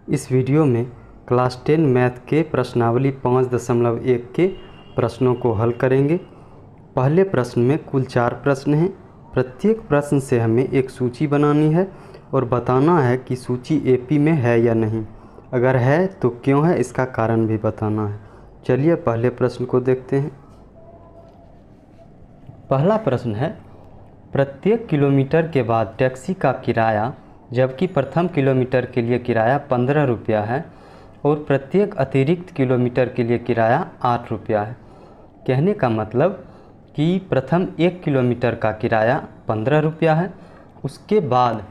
इस वीडियो में class 10 math के प्रश्नावली 5.1 के प्रश्नों को हल करेंगे। पहले प्रश्न में कुल 4 प्रश्न हैं। प्रत्येक प्रश्न से हमें एक सूची बनानी है और बताना है कि सूची एपी में है या नहीं। अगर है तो क्यों है, इसका कारण भी बताना है। चलिए पहले प्रश्न को देखते हैं। पहला प्रश्न है, प्रत्येक किलोमीटर के बाद टैक्सी का किराया जबकि प्रथम किलोमीटर के लिए किराया 15 रुपया है और प्रत्येक अतिरिक्त किलोमीटर के लिए किराया 8 रुपया है। कहने का मतलब कि प्रथम 1 किलोमीटर का किराया 15 रुपया है, उसके बाद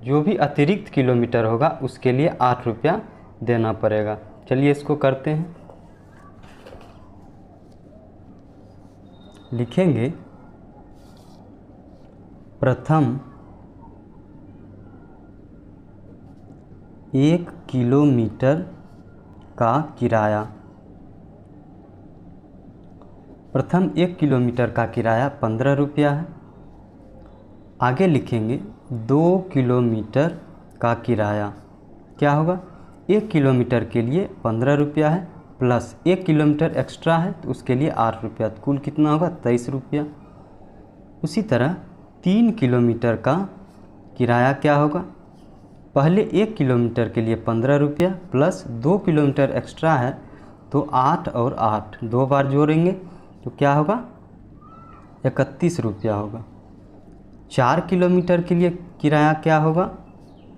जो भी अतिरिक्त किलोमीटर होगा उसके लिए 8 रुपया देना पड़ेगा। चलिए इसको करते हैं। लिखेंगे प्रथम 1 किलोमीटर का किराया, प्रथम 1 किलोमीटर का किराया 15 रुपया है। आगे लिखेंगे 2 किलोमीटर का किराया क्या होगा, 1 किलोमीटर के लिए 15 रुपया है प्लस 1 किलोमीटर एक्स्ट्रा है तो उसके लिए 8 रुपया, तो कुल कितना होगा 23 रुपया। उसी तरह 3 किलोमीटर का किराया क्या होगा, पहले 1 किलोमीटर के लिए 15 रुपया प्लस 2 किलोमीटर एक्स्ट्रा है तो 8 और 8 2 बार जोड़ेंगे तो क्या होगा 31 रुपया होगा। 4 किलोमीटर के लिए किराया क्या होगा,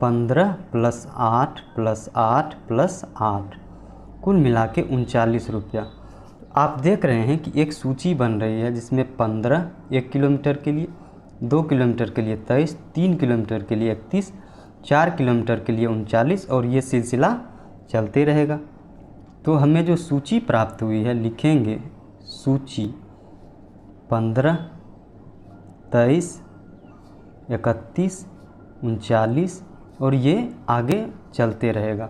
15 प्लस 8 प्लस 8 प्लस 8 कुल मिला के 39 रुपया। आप देख रहे हैं कि एक सूची बन रही है जिसमें 15 1 किलोमीटर के लिए, 2 किलोमीटर के लिए 23, 3 किलोमीटर के लिए 31, 4 किलोमीटर के लिए 39 और ये सिलसिला चलते रहेगा। तो हमें जो सूची प्राप्त हुई है, लिखेंगे सूची 15, 23, 31, 39 और ये आगे चलते रहेगा।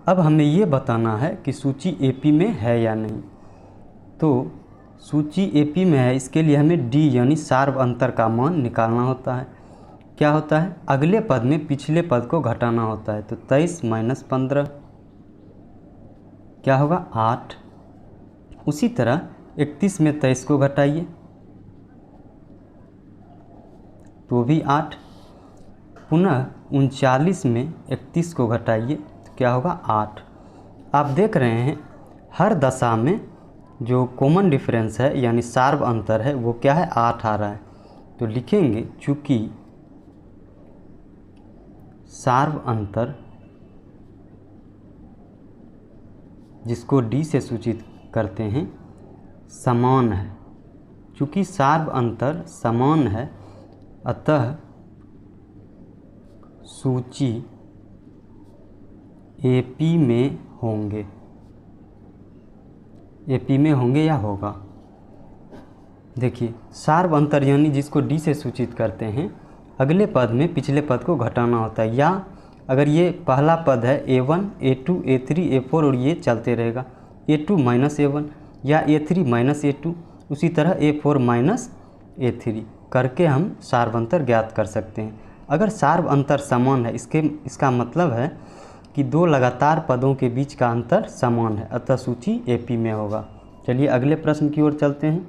अब हमें ये बताना है कि सूची एपी में है या नहीं। तो सूची एपी में है, इसके लिए हमें डी यानी सार्व अंतर का मान निकालना होता है। क्या होता है, अगले पद में पिछले पद को घटाना होता है। तो 23 माइनस 15 क्या होगा 8। उसी तरह 31 में 23 को घटाइए तो भी 8। पुनः 39 में 31 को घटाइए तो क्या होगा 8। आप देख रहे हैं हर दशा में जो कॉमन डिफरेंस है यानी सार्व अंतर है वो क्या है 8 आ रहा है। तो लिखेंगे चूँकि सार्व अंतर जिसको डी से सूचित करते हैं समान है, चूँकि सार्व अंतर समान है अतः सूची एपी में होंगे, एपी में होंगे या होगा। देखिए सार्व अंतर यानी जिसको डी से सूचित करते हैं अगले पद में पिछले पद को घटाना होता है, या अगर ये पहला पद है a1 a2 a3 a4 और ये चलते रहेगा a2 माइनस a1 या a3 माइनस a2, उसी तरह a4 माइनस a3 करके हम सार्व अंतर ज्ञात कर सकते हैं। अगर सार्व अंतर समान है इसका मतलब है कि दो लगातार पदों के बीच का अंतर समान है अतः सूची एपी में होगा। चलिए अगले प्रश्न की ओर चलते हैं।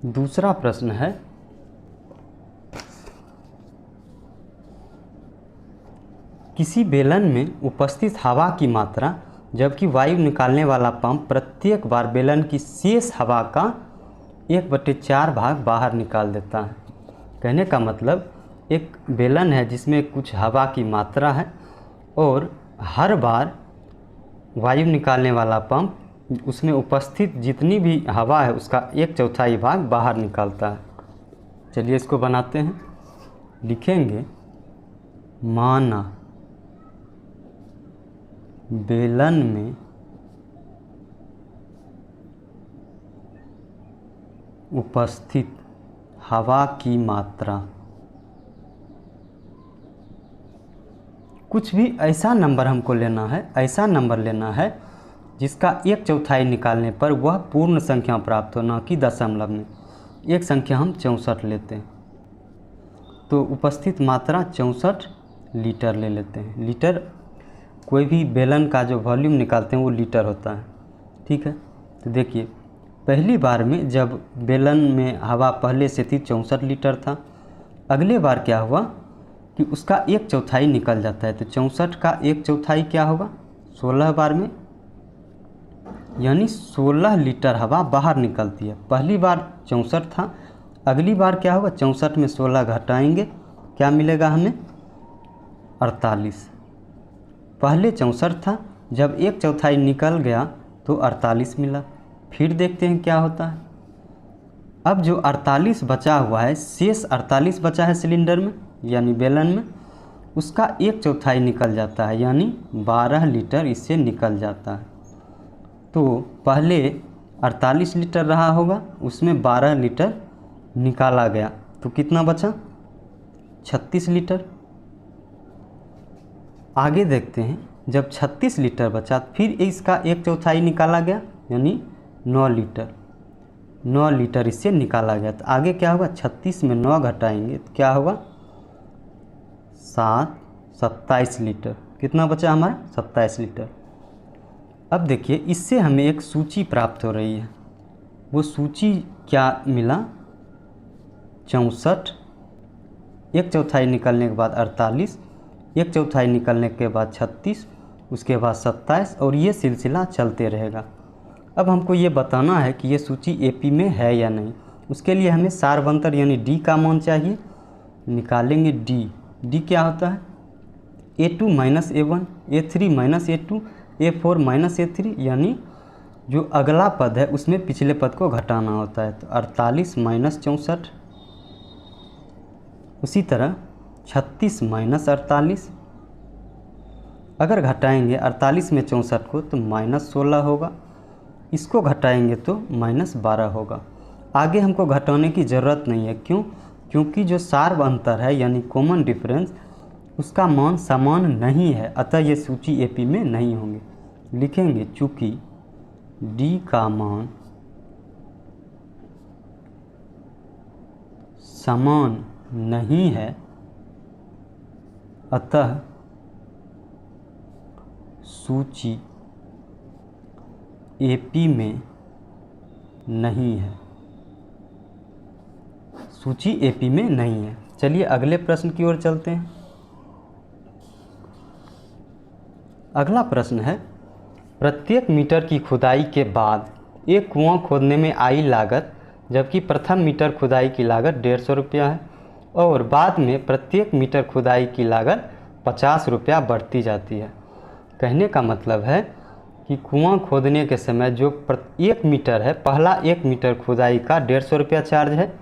दूसरा प्रश्न है, किसी बेलन में उपस्थित हवा की मात्रा जबकि वायु निकालने वाला पंप प्रत्येक बार बेलन की शेष हवा का 1/4 भाग बाहर निकाल देता है। कहने का मतलब एक बेलन है जिसमें कुछ हवा की मात्रा है और हर बार वायु निकालने वाला पंप उसमें उपस्थित जितनी भी हवा है उसका 1/4 भाग बाहर निकालता है। चलिए इसको बनाते हैं। लिखेंगे माना बेलन में उपस्थित हवा की मात्रा कुछ भी ऐसा नंबर हमको लेना है, ऐसा नंबर लेना है जिसका 1/4 निकालने पर वह पूर्ण संख्या प्राप्त हो, न कि दशमलव में। एक संख्या हम 64 लेते हैं तो उपस्थित मात्रा 64 लीटर ले लेते हैं। लीटर, कोई भी बेलन का जो वॉल्यूम निकालते हैं वो लीटर होता है, ठीक है। तो देखिए पहली बार में जब बेलन में हवा पहले से थी 64 लीटर था, अगले बार क्या हुआ कि उसका 1/4 निकल जाता है। तो 64 का 1/4 क्या होगा 16 बार में, यानी 16 लीटर हवा बाहर निकलती है। पहली बार 64 था, अगली बार क्या होगा 64 में 16 घटाएंगे, क्या मिलेगा हमें 48। पहले 64 था, जब 1/4 निकल गया तो 48 मिला। फिर देखते हैं क्या होता है। अब जो 48 बचा हुआ है, शेष 48 बचा है सिलेंडर में यानी बेलन में, उसका 1/4 निकल जाता है, यानी 12 लीटर इससे निकल जाता है। तो पहले 48 लीटर रहा होगा, उसमें 12 लीटर निकाला गया, तो कितना बचा 36 लीटर। आगे देखते हैं, जब 36 लीटर बचा फिर इसका 1/4 निकाला गया, यानी 9 लीटर। 9 लीटर इससे निकाला गया। तो आगे क्या होगा 36 में 9 घटाएंगे तो क्या होगा 27 लीटर। कितना बचा हमारा 27 लीटर। अब देखिए इससे हमें एक सूची प्राप्त हो रही है। वो सूची क्या मिला 64, 1/4 निकलने के बाद 48, 1/4 निकलने के बाद 36, उसके बाद 27, और ये सिलसिला चलते रहेगा। अब हमको ये बताना है कि ये सूची एपी में है या नहीं। उसके लिए हमें सारबंतर यानी डी का मान चाहिए। निकालेंगे डी। डी क्या होता है A2 minus A1, A3 minus A2, A4 minus A3, यानी जो अगला पद है उसमें पिछले पद को घटाना होता है। तो 48 माइनस 64, उसी तरह 36 माइनस 48, अगर घटाएंगे 48 में 64 को तो माइनस 16 होगा, इसको घटाएंगे तो माइनस 12 होगा। आगे हमको घटाने की ज़रूरत नहीं है, क्यों? क्योंकि जो सार्व अंतर है यानी कॉमन डिफरेंस, उसका मान समान नहीं है, अतः ये सूची एपी में नहीं होंगे। लिखेंगे चूँकि डी का मान समान नहीं है, अतः सूची एपी में नहीं है। सूची एपी में नहीं है। चलिए अगले प्रश्न की ओर चलते हैं। अगला प्रश्न है, प्रत्येक मीटर की खुदाई के बाद एक कुआं खोदने में आई लागत, जबकि प्रथम मीटर खुदाई की लागत 150 रुपया है, और बाद में प्रत्येक मीटर खुदाई की लागत 50 रुपया बढ़ती जाती है। कहने का मतलब है कि कुआं खोदने के समय जो 1 मीटर है, पहला 1 मीटर खुदाई का 150 रुपया चार्ज है,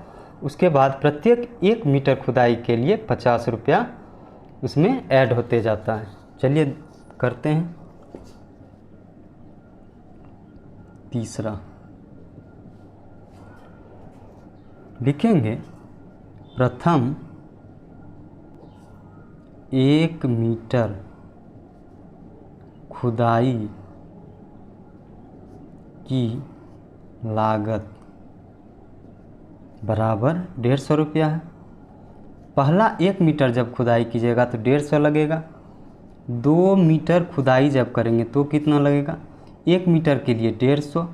उसके बाद प्रत्येक 1 मीटर खुदाई के लिए 50 रुपया उसमें ऐड होते जाता है। चलिए करते हैं। तीसरा लिखेंगे प्रथम 1 मीटर खुदाई की लागत बराबर 150 रुपया है। पहला 1 मीटर जब खुदाई कीजिएगा तो 150 लगेगा। 2 मीटर खुदाई जब करेंगे तो कितना लगेगा, 1 मीटर के लिए 150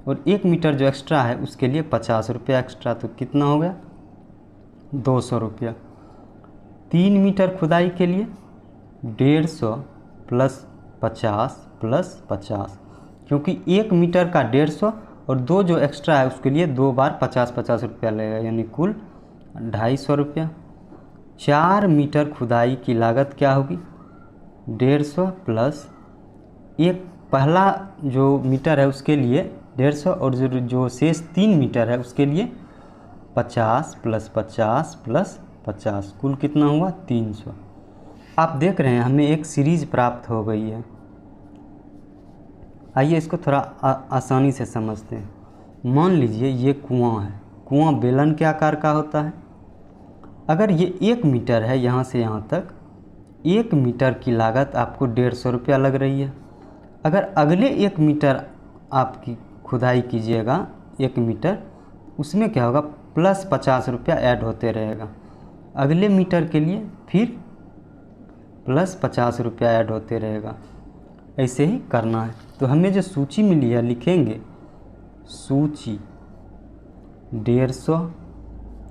और 1 मीटर जो एक्स्ट्रा है उसके लिए 50 रुपया एक्स्ट्रा, तो कितना हो गया 200 रुपया। 3 मीटर खुदाई के लिए 150 प्लस 50 प्लस 50, क्योंकि 1 मीटर का 150 और 2 जो एक्स्ट्रा है उसके लिए 2 बार 50-50 रुपया लगेगा, यानी कुल 250 रुपया। 4 मीटर खुदाई की लागत क्या होगी 150 प्लस एक पहला जो मीटर है उसके लिए 150 और जो शेष 3 मीटर है उसके लिए 50 प्लस 50 प्लस 50, कुल कितना हुआ 300। आप देख रहे हैं हमें एक सीरीज प्राप्त हो गई है। आइए इसको थोड़ा आसानी से समझते हैं। मान लीजिए ये कुआं है, कुआं बेलन के आकार का होता है। अगर ये 1 मीटर है यहाँ से यहाँ तक, 1 मीटर की लागत आपको 150 रुपया लग रही है। अगर अगले 1 मीटर आपकी खुदाई कीजिएगा 1 मीटर, उसमें क्या होगा प्लस 50 रुपया ऐड होते रहेगा। अगले मीटर के लिए फिर प्लस 50 रुपया ऐड होते रहेगा। ऐसे ही करना है। तो हमें जो सूची मिली है लिखेंगे सूची 150,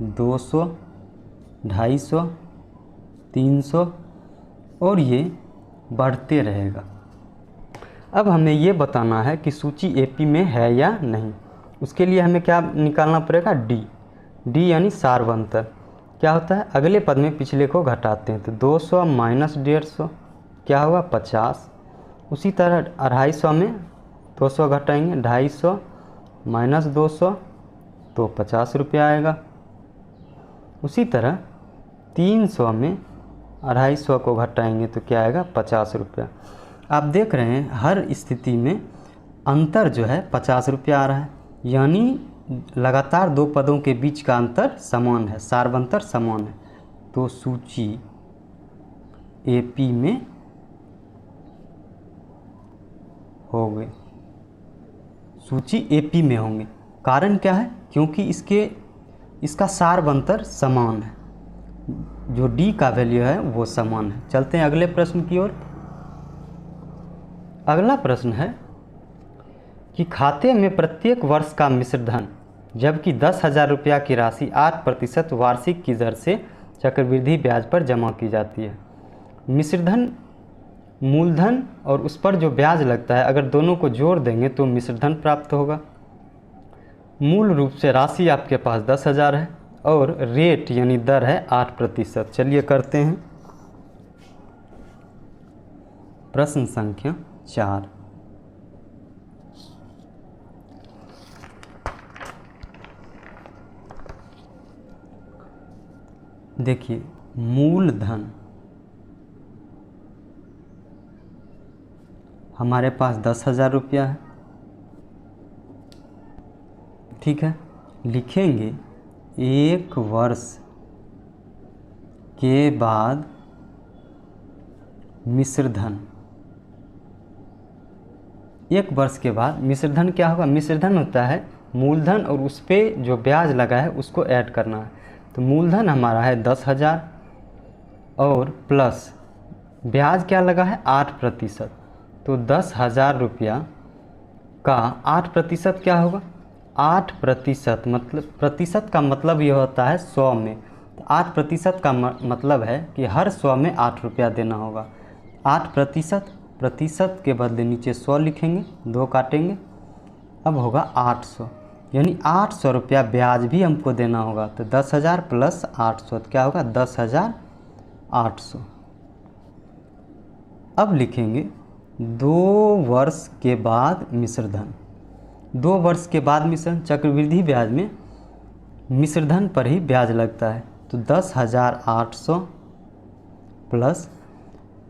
200, 250, 300 और ये बढ़ते रहेगा। अब हमें ये बताना है कि सूची एपी में है या नहीं। उसके लिए हमें क्या निकालना पड़ेगा, डी यानी सार्वंतर। क्या होता है, अगले पद में पिछले को घटाते हैं। तो 200 माइनस 150 क्या होगा 50। उसी तरह 250 में 200 घटाएंगे, 250 माइनस 200 तो 50 रुपया आएगा। उसी तरह 300 में 250 को घटाएंगे तो क्या आएगा 50 रुपया। आप देख रहे हैं हर स्थिति में अंतर जो है 50 रुपया आ रहा है, यानी लगातार दो पदों के बीच का अंतर समान है, सार्वंतर समान है। तो सूची एपी में हो गए, सूची एपी में होंगे। कारण क्या है, क्योंकि इसका सार्वंतर समान है, जो डी का वैल्यू है वो समान है। चलते हैं अगले प्रश्न की ओर। अगला प्रश्न है कि खाते में प्रत्येक वर्ष का मिश्र धन जबकि 10,000 रुपया की राशि 8% वार्षिक की दर से चक्रवृद्धि ब्याज पर जमा की जाती है। मिश्र धन मूलधन और उस पर जो ब्याज लगता है, अगर दोनों को जोड़ देंगे तो मिश्र धन प्राप्त होगा। मूल रूप से राशि आपके पास 10,000 है और रेट यानी दर है 8%। चलिए करते हैं प्रश्न संख्या 4। देखिए मूलधन हमारे पास 10,000 रुपया है, ठीक है। लिखेंगे एक वर्ष के बाद मिश्र धन। एक वर्ष के बाद मिश्र धन क्या होगा, मिश्र धन होता है मूलधन और उस पर जो ब्याज लगा है उसको ऐड करना है। तो मूलधन हमारा है 10,000 और प्लस ब्याज क्या लगा है 8%। तो 10,000 रुपया का 8% क्या होगा, 8% मतलब प्रतिशत का मतलब ये होता है 100 में। तो 8% का मतलब है कि हर 100 में 8 रुपया देना होगा। 8% प्रतिशत के बदले नीचे 100 लिखेंगे, 2 काटेंगे, अब होगा 800, यानी 800 रुपया ब्याज भी हमको देना होगा। तो 10,000 प्लस 800 तो क्या होगा 10,800। अब लिखेंगे 2 वर्ष के बाद मिश्र धन। 2 वर्ष के बाद मिश्र चक्रवृद्धि ब्याज में मिश्र धन पर ही ब्याज लगता है। तो 10,800 प्लस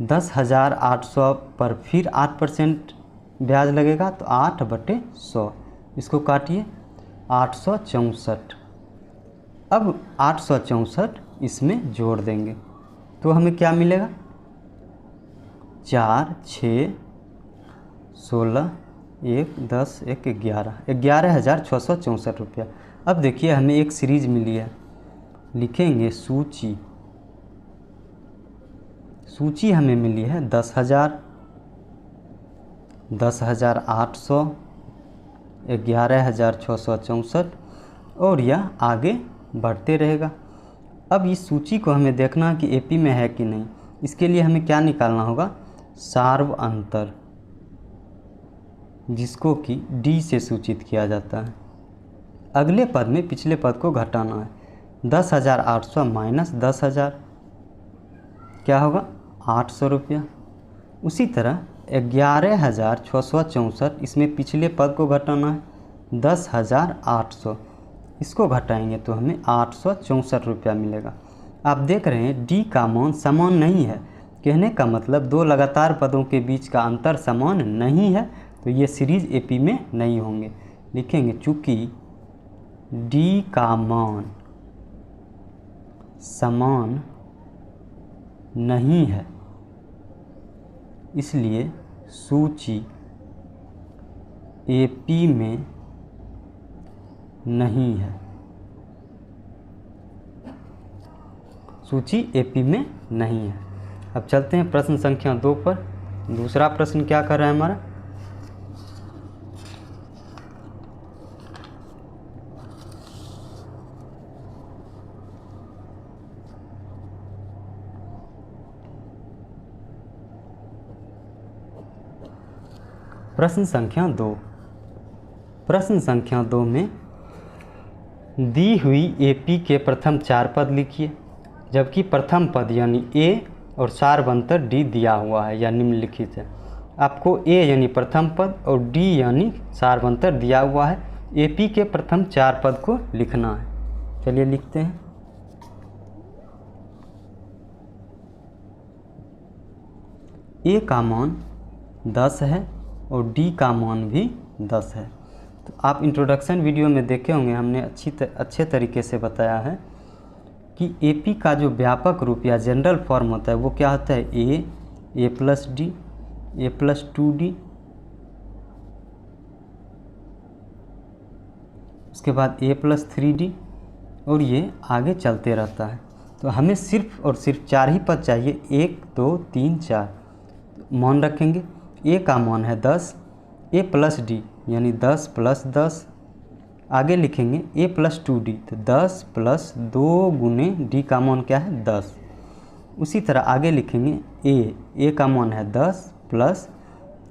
10,800 पर फिर 8% ब्याज लगेगा तो 8/100, इसको काटिए 864। अब 864 इसमें जोड़ देंगे तो हमें क्या मिलेगा, 4, 6, 16, 1, 10, 1, 11,664 रुपया। अब देखिए हमें एक सीरीज मिली है, लिखेंगे सूची हमें मिली है 10,000, 10,800, 11,664 और यह आगे बढ़ते रहेगा। अब इस सूची को हमें देखना है कि एपी में है कि नहीं। इसके लिए हमें क्या निकालना होगा, सार्वअंतर, जिसको कि डी से सूचित किया जाता है। अगले पद में पिछले पद को घटाना है। 10,800 माइनस 10,000 क्या होगा 800 रुपया। उसी तरह 11,664 इसमें पिछले पद को घटाना है 10,800, इसको घटाएंगे तो हमें 864 रुपया मिलेगा। आप देख रहे हैं डी का मान समान नहीं है, कहने का मतलब दो लगातार पदों के बीच का अंतर समान नहीं है, तो ये सीरीज एपी में नहीं होंगे। लिखेंगे चूँकि डी का मान समान नहीं है इसलिए सूची एपी में नहीं है, सूची एपी में नहीं है। अब चलते हैं प्रश्न संख्या 2 पर। दूसरा प्रश्न क्या कर रहा है हमारा, प्रश्न संख्या 2। प्रश्न संख्या 2 में दी हुई एपी के प्रथम 4 पद लिखिए, जबकि प्रथम पद यानी ए और सारवंतर डी दिया हुआ है या निम्नलिखित है। आपको ए यानी प्रथम पद और डी यानी सारवंतर दिया हुआ है। एपी के प्रथम 4 पद को लिखना है। चलिए लिखते हैं। ए का मान 10 है और डी का मान भी 10 है। तो आप इंट्रोडक्शन वीडियो में देखे होंगे, हमने अच्छे तरीके से बताया है कि एपी का जो व्यापक रूप या जनरल फॉर्म होता है वो क्या होता है, ए प्लस डी, ए प्लस 2d, उसके बाद ए प्लस 3d, और ये आगे चलते रहता है। तो हमें सिर्फ और सिर्फ 4 ही पद चाहिए, 1 2 3 4। मान रखेंगे, ए का मान है 10, ए प्लस डी यानी 10 प्लस 10, आगे लिखेंगे ए प्लस 2d, तो 10 प्लस 2 गुने डी का मान क्या है 10। उसी तरह आगे लिखेंगे ए का मान है 10 प्लस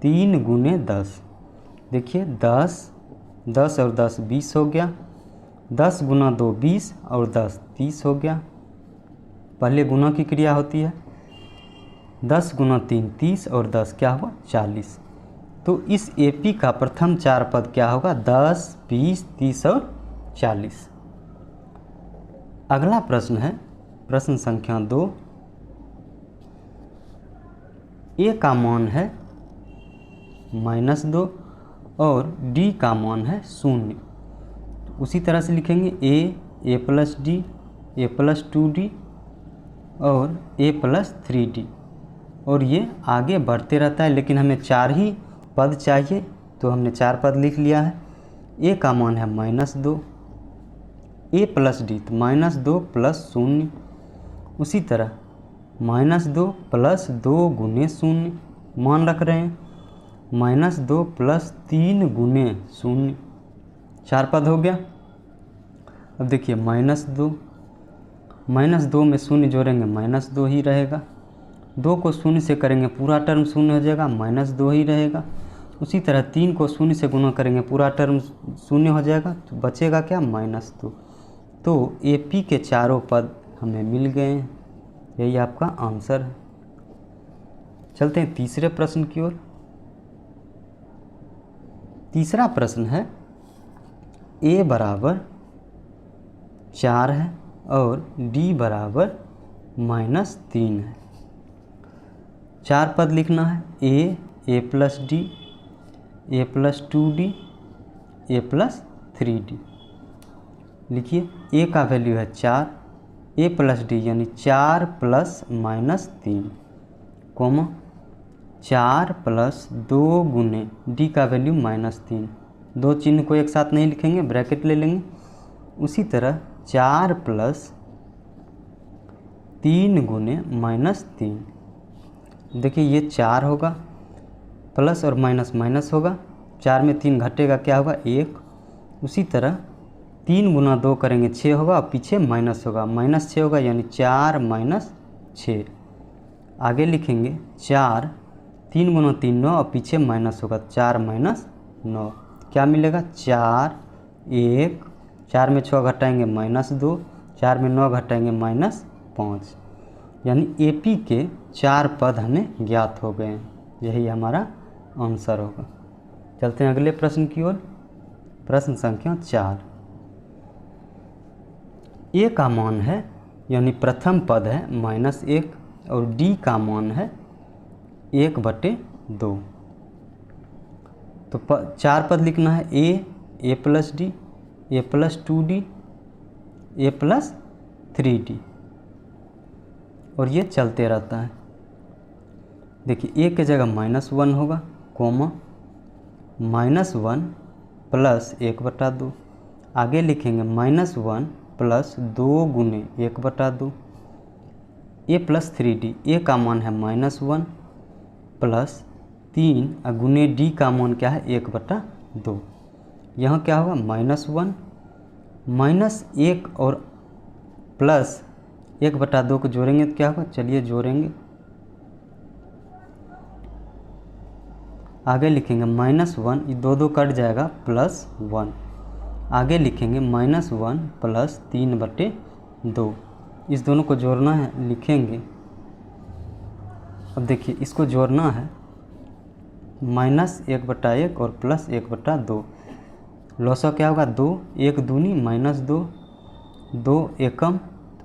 3 गुने 10। देखिए 10 और 10 20 हो गया, 10 गुना 2 20 और 10 30 हो गया। पहले गुना की क्रिया होती है, 10 गुना 3 30 और 10 क्या हुआ 40। तो इस एपी का प्रथम 4 पद क्या होगा, 10 20 30 और 40। अगला प्रश्न है प्रश्न संख्या 2। ए का मान है -2 और डी का मान है 0। उसी तरह से लिखेंगे ए प्लस डी, ए प्लस 2d और ए प्लस 3d, और ये आगे बढ़ते रहता है, लेकिन हमें 4 ही पद चाहिए तो हमने 4 पद लिख लिया है। ए का मान है -2, ए प्लस डी तो -2 प्लस 0, उसी तरह -2 प्लस 2 गुने 0 मान रख रहे हैं, -2 प्लस 3 गुने 0, 4 पद हो गया। अब देखिए -2 में 0 जोड़ेंगे -2 ही रहेगा, 2 को 0 से करेंगे पूरा टर्म 0 हो जाएगा, -2 ही रहेगा। उसी तरह 3 को 0 से गुना करेंगे पूरा टर्म 0 हो जाएगा, तो बचेगा क्या -2। तो एपी के चारों पद हमें मिल गए हैं, यही आपका आंसर है। चलते हैं तीसरे प्रश्न की ओर। तीसरा प्रश्न है ए बराबर 4 है और डी बराबर -3 है। 4 पद लिखना है, ए प्लस डी, ए प्लस 2d, ए प्लस 3d। लिखिए ए का वैल्यू है 4, ए प्लस डी यानी 4 प्लस -3, कोमा 4 प्लस 2 गुने डी का वैल्यू -3। 2 चिन्ह को एक साथ नहीं लिखेंगे, ब्रैकेट ले लेंगे। उसी तरह 4 प्लस 3 गुने -3। देखिए ये 4 होगा, प्लस और माइनस माइनस होगा, 4 में 3 घटेगा क्या होगा 1। उसी तरह 3 गुना 2 करेंगे 6 होगा और पीछे माइनस होगा, -6 होगा यानी 4 - 6। आगे लिखेंगे 4, 3 गुना 3 9 और पीछे माइनस होगा, 4 - 9 क्या मिलेगा 4 1, 4 में 6 घटाएंगे -2, 4 में 9 घटाएंगे -5, यानी एपी के 4 पद हमें ज्ञात हो गए हैं, यही हमारा आंसर होगा। चलते हैं अगले प्रश्न की ओर। प्रश्न संख्या 4। ए का मान है यानी प्रथम पद है -1 और डी का मान है 1/2। तो 4 पद लिखना है, ए प्लस डी, ए प्लस 2d, ए प्लस 3d, और ये चलते रहता है। देखिए ए के जगह -1 होगा, कोमा -1 प्लस 1/2। आगे लिखेंगे -1 प्लस 2 गुने 1/2, ए प्लस 3d, ए का मान है -1 प्लस 3 गुने डी का मान क्या है 1/2। यहाँ क्या होगा -1 -1 और प्लस 1/2 को जोड़ेंगे तो क्या होगा, चलिए जोड़ेंगे। आगे लिखेंगे -1, ये 2 कट जाएगा, +1। आगे लिखेंगे -1 प्लस 3/2, इस दोनों को जोड़ना है, लिखेंगे। अब देखिए इसको जोड़ना है, -1/1 और +1/2, लॉसा क्या होगा 2, 1 दूनी -2, 2 एकम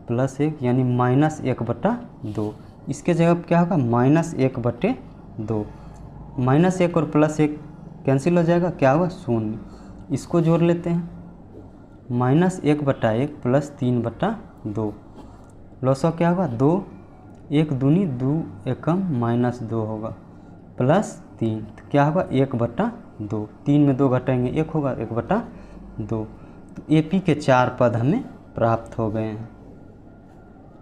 +1 यानी -1/2। इसके जगह पर क्या होगा -1/2, -1 और +1 कैंसिल हो जाएगा, क्या होगा 0। इसको जोड़ लेते हैं, -1/1 प्लस 3/2, लॉसा क्या होगा 2, 1 दूनी 2 एकम -2 होगा प्लस 3, तो क्या होगा 1/2, 3 में 2 घटाएंगे 1 होगा 1/2। तो AP के 4 पद हमें प्राप्त हो गए हैं,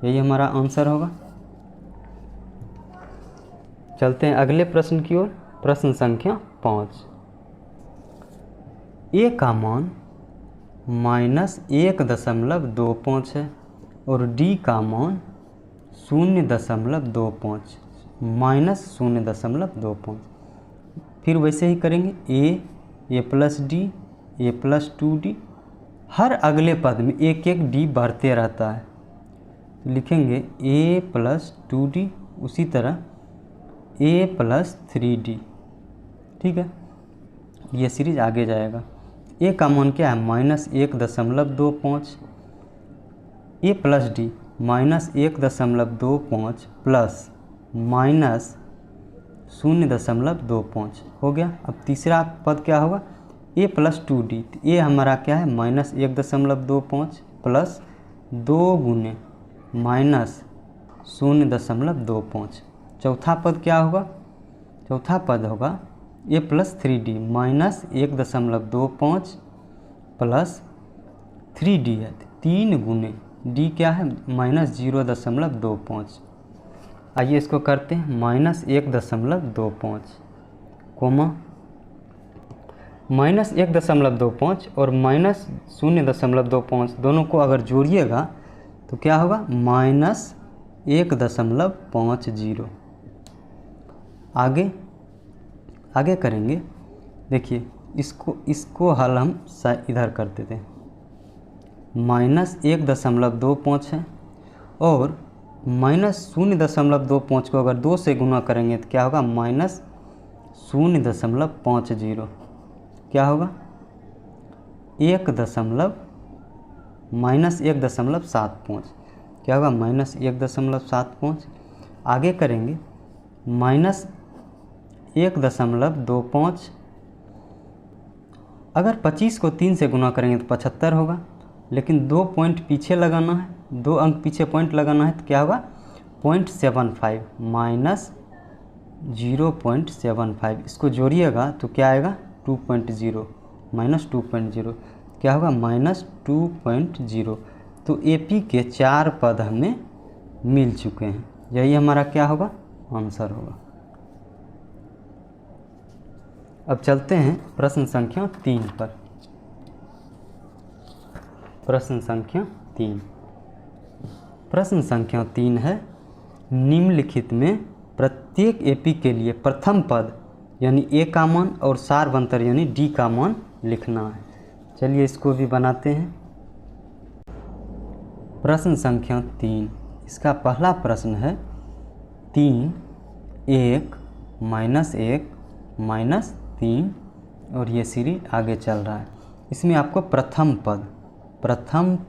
यही हमारा आंसर होगा। चलते हैं अगले प्रश्न की ओर। प्रश्न संख्या 5। ए का मान -1.25 है और डी का मान 0.25 -0.25। फिर वैसे ही करेंगे, ए प्लस डी, ए प्लस 2d, हर अगले पद में एक एक डी बढ़ते रहता है, तो लिखेंगे ए प्लस 2d, उसी तरह ए प्लस 3d। ठीक है, ये सीरीज आगे जाएगा। ए का मान क्या है -1.25, ए प्लस डी -1.25 प्लस -0.25 हो गया। अब तीसरा पद क्या होगा, ए प्लस 2d, ए हमारा क्या है -1.25 प्लस 2 गुने -0.25। चौथा पद क्या होगा, चौथा पद होगा ए प्लस 3d -1.25 प्लस 3d है, 3 गुने डी क्या है -0.25। आइए इसको करते हैं, -1.25 कोमा -1.25 और -0.25 दोनों को अगर जोड़िएगा तो क्या होगा -1.50। आगे करेंगे, देखिए इसको हल हम इधर कर देते हैं, -1.25 है और -0.25 को अगर 2 से गुना करेंगे तो क्या होगा -0.50। क्या होगा -1.75, क्या होगा -1.75। आगे करेंगे -1.25, अगर 25 को 3 से गुना करेंगे तो 75 होगा, लेकिन 2 पॉइंट पीछे लगाना है, 2 अंक पीछे पॉइंट लगाना है, तो क्या होगा 0.75 -0.75। इसको जोड़िएगा तो क्या आएगा 2.0 -2.0, क्या होगा -2.0। तो AP के 4 पद हमें मिल चुके हैं, यही हमारा क्या होगा आंसर होगा। अब चलते हैं प्रश्न संख्या 3 पर। प्रश्न संख्या 3, प्रश्न संख्या 3 है, निम्नलिखित में प्रत्येक AP के लिए प्रथम पद यानी ए का मान और सार्वंतर यानी डी का मान लिखना है। चलिए इसको भी बनाते हैं। प्रश्न संख्या 3, इसका पहला प्रश्न है 3 1 -1 -3 और ये सीरीज आगे चल रहा है। इसमें आपको प्रथम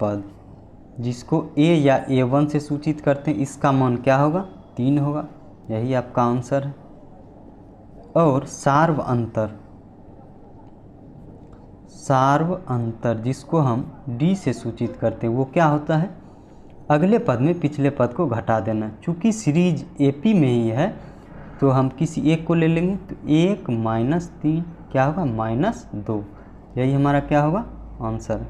पद जिसको ए या A1 से सूचित करते हैं, इसका मान क्या होगा 3 होगा, यही आपका आंसर है। और सार्व अंतर जिसको हम डी से सूचित करते हैं, वो क्या होता है, अगले पद में पिछले पद को घटा देना। चूँकि सीरीज AP में ही है तो हम किसी एक को ले लेंगे, तो 1 -3 क्या होगा -2, यही हमारा क्या होगा आंसर।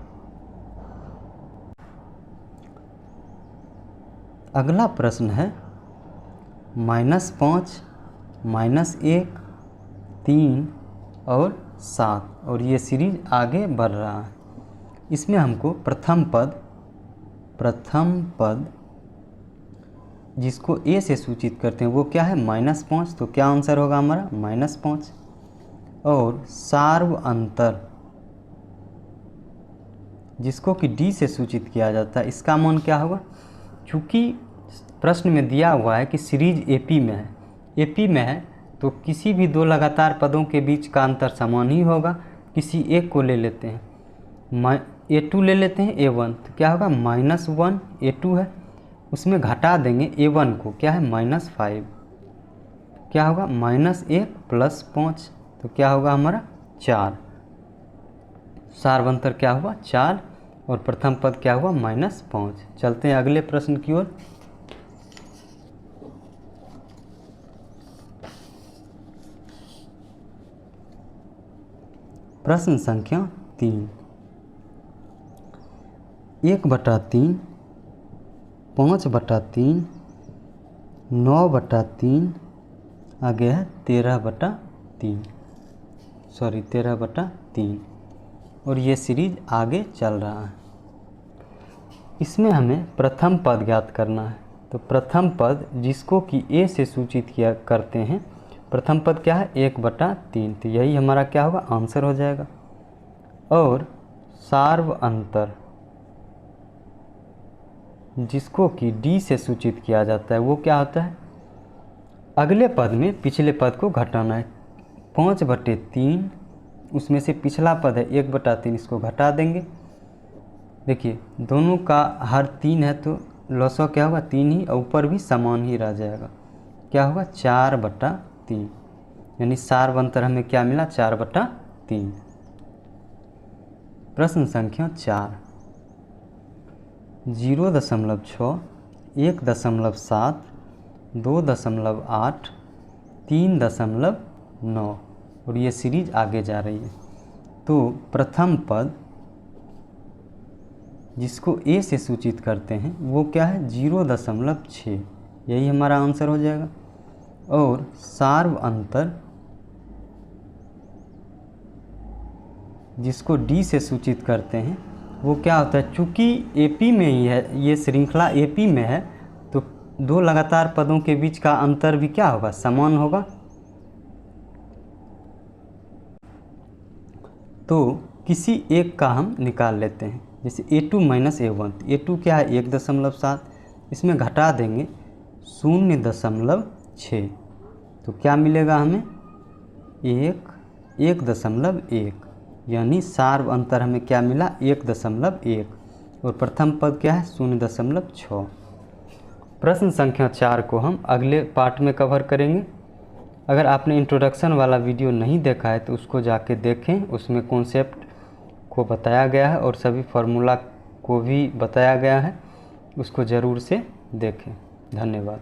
अगला प्रश्न है -5, -1, 3 और 7 और ये सीरीज आगे बढ़ रहा है। इसमें हमको प्रथम पद जिसको ए से सूचित करते हैं वो क्या है -5, तो क्या आंसर होगा हमारा -5। और सार्व अंतर जिसको कि डी से सूचित किया जाता है, इसका मान क्या होगा? चूँकि प्रश्न में दिया हुआ है कि सीरीज एपी में है, एपी में है तो किसी भी दो लगातार पदों के बीच का अंतर समान ही होगा। किसी एक को ले लेते हैं, A2 ले लेते हैं A1, तो क्या होगा -1 A2 है, उसमें घटा देंगे A1 को, क्या है -5, क्या होगा -1 + 5, तो क्या होगा हमारा 4। सार्वंतर क्या हुआ 4 और प्रथम पद क्या हुआ -5। चलते हैं अगले प्रश्न की ओर। प्रश्न संख्या 3, 1/3, 5/3, 9/3, आगे है 13/3, 13/3 और ये सीरीज आगे चल रहा है। इसमें हमें प्रथम पद ज्ञात करना है। तो प्रथम पद जिसको कि ए से सूचित किया करते हैं, प्रथम पद क्या है 1/3, तो यही हमारा क्या होगा आंसर हो जाएगा। और सार्व अंतर जिसको कि डी से सूचित किया जाता है वो क्या होता है? अगले पद में पिछले पद को घटाना है। 5/3 उसमें से पिछला पद है 1/3, इसको घटा देंगे। देखिए दोनों का हर 3 है तो लसौ क्या होगा 3 ही, और ऊपर भी समान ही रह जाएगा, क्या होगा 4/3, यानी सार्वंतर हमें क्या मिला 4/3। प्रश्न संख्या 4, 0.6, 1.7, 2.8, 3.9 और ये सीरीज आगे जा रही है। तो प्रथम पद जिसको ए से सूचित करते हैं वो क्या है 0.6, यही हमारा आंसर हो जाएगा। और सार्व अंतर जिसको डी से सूचित करते हैं वो क्या होता है? चूँकि एपी में ही है, ये श्रृंखला एपी में है तो दो लगातार पदों के बीच का अंतर भी क्या होगा समान होगा। तो किसी एक का हम निकाल लेते हैं, जैसे A2 - A1, A2 क्या है 1.7, इसमें घटा देंगे 0.6, तो क्या मिलेगा हमें 1.1, यानी सार्व अंतर हमें क्या मिला 1.1 और प्रथम पद क्या है 0.6। प्रश्न संख्या 4 को हम अगले पार्ट में कवर करेंगे। अगर आपने इंट्रोडक्शन वाला वीडियो नहीं देखा है तो उसको जाके देखें, उसमें कॉन्सेप्ट को बताया गया है और सभी फार्मूला को भी बताया गया है, उसको ज़रूर से देखें। धन्यवाद।